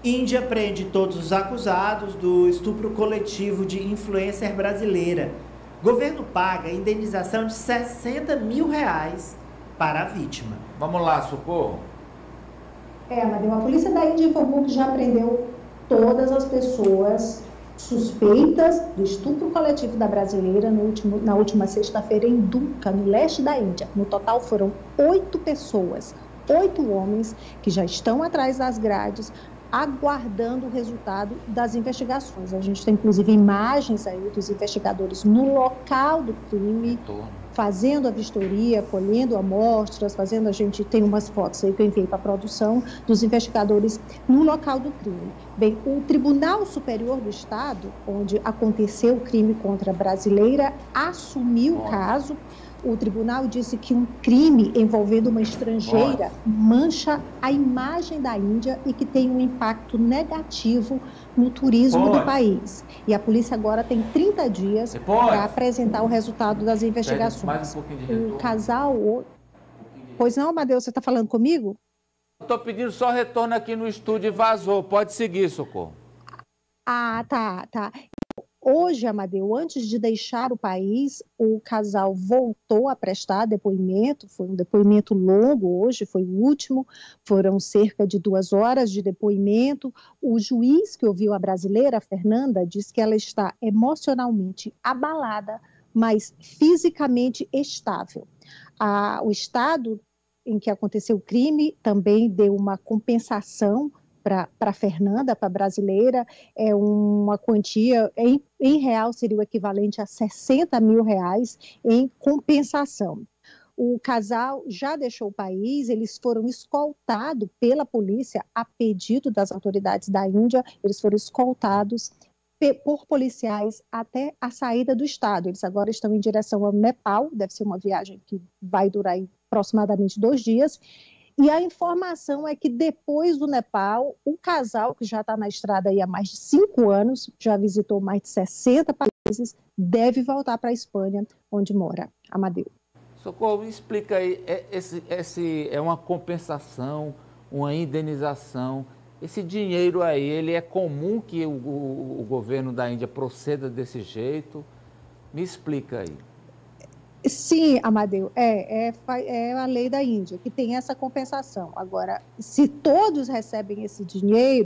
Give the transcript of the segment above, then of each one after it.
Índia prende todos os acusados do estupro coletivo de influencer brasileira. Governo paga indenização de R$60 mil para a vítima. Vamos lá, Socorro. Amadeu, a polícia da Índia informou que já prendeu todas as pessoas suspeitas do estupro coletivo da brasileira na última sexta-feira em Dhaka, no leste da Índia. No total foram 8 pessoas, 8 homens que já estão atrás das grades, aguardando o resultado das investigações. A gente tem, inclusive, imagens aí dos investigadores no local do crime, fazendo a vistoria, colhendo amostras, a gente tem umas fotos aí que eu enviei para a produção dos investigadores no local do crime. Bem, o Tribunal Superior do Estado, onde aconteceu o crime contra a brasileira, assumiu o caso. O tribunal disse que um crime envolvendo uma estrangeira mancha a imagem da Índia e que tem um impacto negativo no turismo do país. E a polícia agora tem 30 dias para apresentar o resultado das investigações. Mais um pouquinho de retorno. O casal... Pois não, Amadeu, você está falando comigo? Estou pedindo só retorno aqui no estúdio e vazou. Pode seguir, Socorro. Ah, tá. Hoje, Amadeu, antes de deixar o país, o casal voltou a prestar depoimento, foi um depoimento longo hoje, foi o último, foram cerca de 2 horas de depoimento. O juiz que ouviu a brasileira, a Fernanda, disse que ela está emocionalmente abalada, mas fisicamente estável. O estado em que aconteceu o crime também deu uma compensação para Fernanda, para a brasileira, é uma quantia, em real seria o equivalente a R$60 mil em compensação. O casal já deixou o país, eles foram escoltados pela polícia a pedido das autoridades da Índia, eles foram escoltados por policiais até a saída do estado. Eles agora estão em direção ao Nepal, deve ser uma viagem que vai durar aproximadamente 2 dias, e a informação é que depois do Nepal, o casal, que já está na estrada aí há mais de 5 anos, já visitou mais de 60 países, deve voltar para a Espanha, onde mora. Amadeu. Socorro, me explica aí, é uma compensação, uma indenização, esse dinheiro aí, ele é comum que o governo da Índia proceda desse jeito? Me explica aí. Sim, Amadeu, é a lei da Índia que tem essa compensação. Agora, se todos recebem esse dinheiro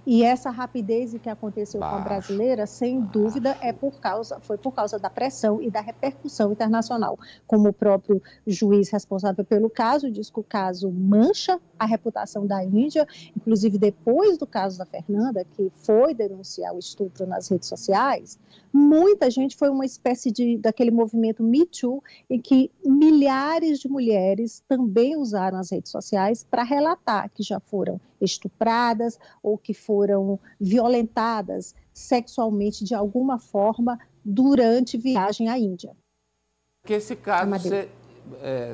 e essa rapidez que aconteceu com a brasileira, sem dúvida, foi por causa da pressão e da repercussão internacional. Como o próprio juiz responsável pelo caso diz que o caso mancha a reputação da Índia, inclusive depois do caso da Fernanda, que foi denunciar o estupro nas redes sociais, muita gente foi uma espécie daquele movimento Me Too, em que milhares de mulheres também usaram as redes sociais para relatar que já foram estupradas ou que foram violentadas sexualmente de alguma forma durante viagem à Índia. Que esse caso,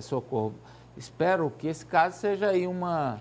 Socorro, espero que esse caso seja aí uma...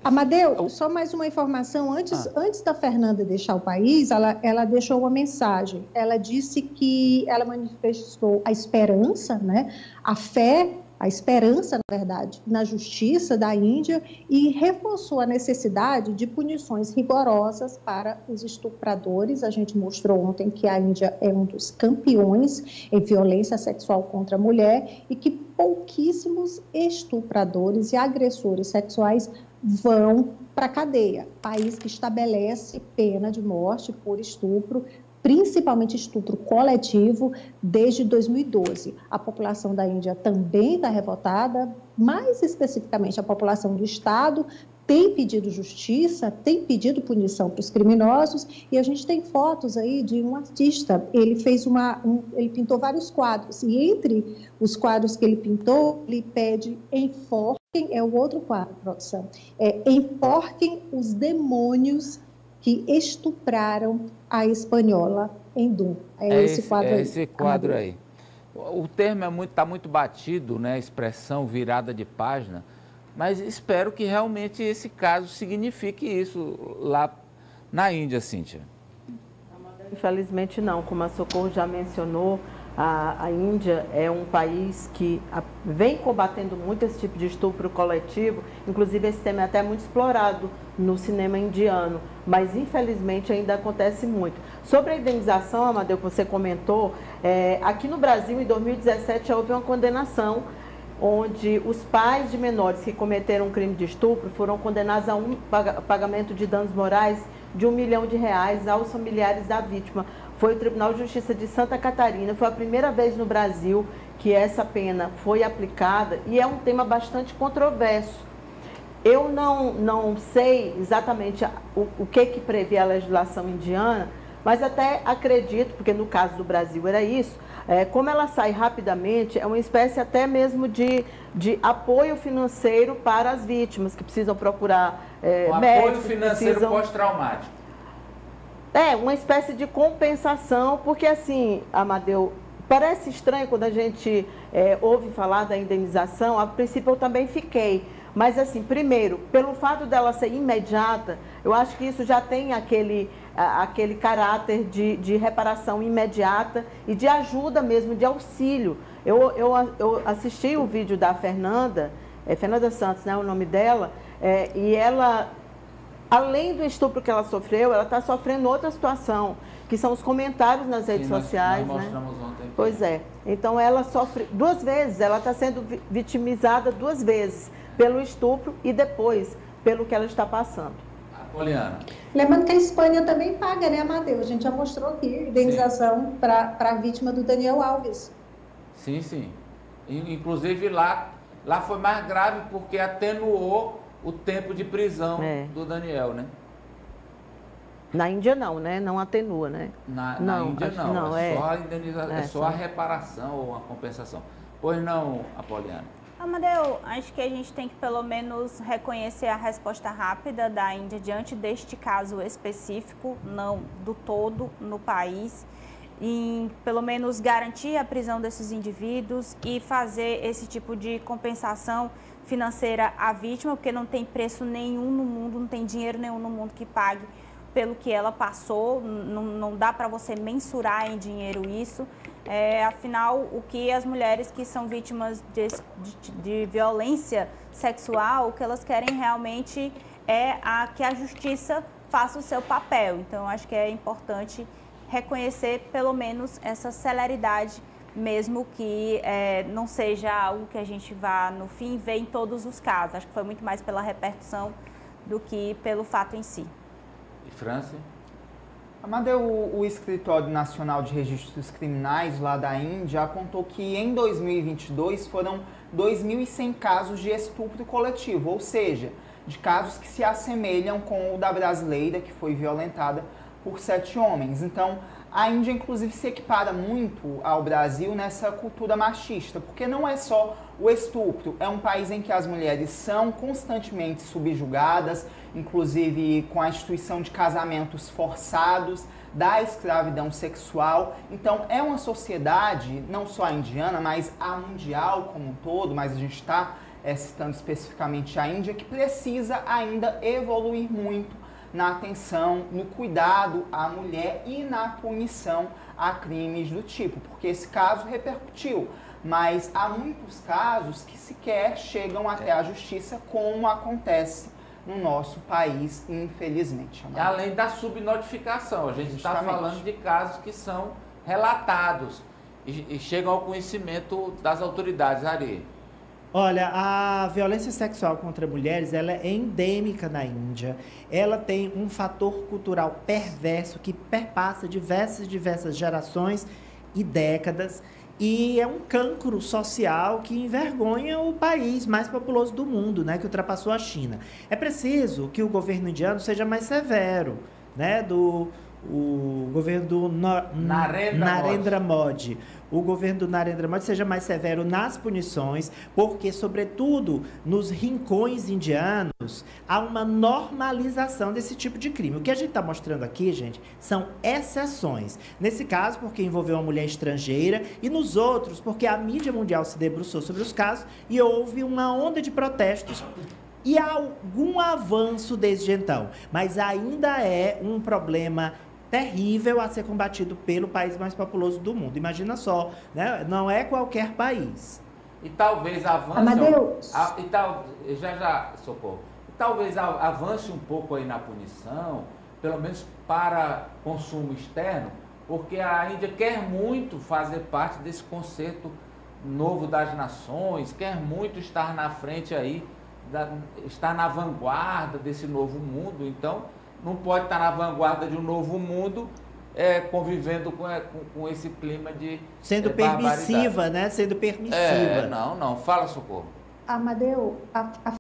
Amadeu, só mais uma informação. Antes da Fernanda deixar o país, ela deixou uma mensagem. Ela disse que ela manifestou a esperança, né? A fé, a esperança, na verdade, na justiça da Índia e reforçou a necessidade de punições rigorosas para os estupradores. A gente mostrou ontem que a Índia é um dos campeões em violência sexual contra a mulher e que pouquíssimos estupradores e agressores sexuais vão para a cadeia. País que estabelece pena de morte por estupro, principalmente estupro coletivo, desde 2012. A população da Índia também está revoltada, mais especificamente a população do Estado, tem pedido justiça, tem pedido punição para os criminosos, e a gente tem fotos aí de um artista, ele fez ele pintou vários quadros, e entre os quadros que ele pintou, ele pede enforquem, é o outro quadro, produção, enforquem os demônios que estupraram a espanhola em Dhaka. Esse quadro aí. O termo está muito batido, né? Expressão virada de página, mas espero que realmente esse caso signifique isso lá na Índia, Cíntia. Infelizmente não, como a Socorro já mencionou, A Índia é um país que vem combatendo muito esse tipo de estupro coletivo, inclusive esse tema é até muito explorado no cinema indiano, mas infelizmente ainda acontece muito. Sobre a indenização, Amadeu, que você comentou, aqui no Brasil, em 2017, houve uma condenação onde os pais de menores que cometeram um crime de estupro foram condenados a um pagamento de danos morais de R$1 milhão aos familiares da vítima. Foi o Tribunal de Justiça de Santa Catarina, foi a primeira vez no Brasil que essa pena foi aplicada e é um tema bastante controverso. Eu não sei exatamente o que prevê a legislação indiana, mas até acredito, porque no caso do Brasil era isso, como ela sai rapidamente, é uma espécie até mesmo de apoio financeiro para as vítimas que precisam procurar médicos. Apoio financeiro pós-traumático. Uma espécie de compensação, porque assim, Amadeu, parece estranho quando a gente ouve falar da indenização, a princípio eu também fiquei, mas assim, primeiro, pelo fato dela ser imediata, eu acho que isso já tem aquele caráter de reparação imediata e de ajuda mesmo, de auxílio. Eu assisti o vídeo da Fernanda Santos, né, o nome dela, e ela... Além do estupro que ela sofreu, ela está sofrendo outra situação, que são os comentários nas redes sociais. Nós mostramos ontem. Pois é. Então, ela sofre 2 vezes, ela está sendo vitimizada 2 vezes, pelo estupro e depois pelo que ela está passando. Poliana. Lembrando que a Espanha também paga, né, Amadeu? A gente já mostrou aqui indenização para a vítima do Daniel Alves. Sim, sim. Inclusive, lá foi mais grave porque atenuou o tempo de prisão do Daniel, né? Na Índia não, né? Não atenua, né? Na Índia não, é só a indenização, é só a reparação ou a compensação. Pois não, Apoliana? Amadeu, acho que a gente tem que pelo menos reconhecer a resposta rápida da Índia diante deste caso específico, não do todo no país, e pelo menos garantir a prisão desses indivíduos e fazer esse tipo de compensação financeira à vítima, porque não tem preço nenhum no mundo, não tem dinheiro nenhum no mundo que pague pelo que ela passou, não dá para você mensurar em dinheiro isso. Afinal, o que as mulheres que são vítimas de violência sexual, o que elas querem realmente é que a justiça faça o seu papel. Então, acho que é importante reconhecer pelo menos essa celeridade, mesmo que não seja algo que a gente vá, no fim, ver em todos os casos. Acho que foi muito mais pela repercussão do que pelo fato em si. E França? Amadeu, o Escritório Nacional de Registros Criminais lá da Índia apontou que em 2022 foram 2.100 casos de estupro coletivo, ou seja, de casos que se assemelham com o da brasileira, que foi violentada por 7 homens. Então, a Índia, inclusive, se equipara muito ao Brasil nessa cultura machista, porque não é só o estupro, é um país em que as mulheres são constantemente subjugadas, inclusive com a instituição de casamentos forçados, da escravidão sexual. Então, é uma sociedade, não só a indiana, mas a mundial como um todo, mas a gente está citando especificamente a Índia, que precisa ainda evoluir muito na atenção, no cuidado à mulher e na punição a crimes do tipo, porque esse caso repercutiu, mas há muitos casos que sequer chegam até a justiça, como acontece no nosso país, infelizmente. Além da subnotificação, a gente está falando de casos que são relatados e chegam ao conhecimento das autoridades, Ari. Olha, a violência sexual contra mulheres, ela é endêmica na Índia. Ela tem um fator cultural perverso que perpassa diversas gerações e décadas. E é um cancro social que envergonha o país mais populoso do mundo, né, que ultrapassou a China. É preciso que o governo indiano seja mais severo, né, o governo do Narendra Modi. O governo do Narendra Modi seja mais severo nas punições, porque, sobretudo, nos rincões indianos, há uma normalização desse tipo de crime. O que a gente está mostrando aqui, gente, são exceções. Nesse caso, porque envolveu uma mulher estrangeira, e nos outros, porque a mídia mundial se debruçou sobre os casos e houve uma onda de protestos e há algum avanço desde então. Mas ainda é um problema terrível a ser combatido pelo país mais populoso do mundo. Imagina só, né? Não é qualquer país. E talvez avance... Amadeus. Socorro. E talvez avance um pouco aí na punição, pelo menos para consumo externo, porque a Índia quer muito fazer parte desse concerto novo das nações, quer muito estar na frente aí, estar na vanguarda desse novo mundo. Então, não pode estar na vanguarda de um novo mundo convivendo com esse clima de sendo permissiva, né? Sendo permissiva. Não. Fala, Socorro. Amadeu, a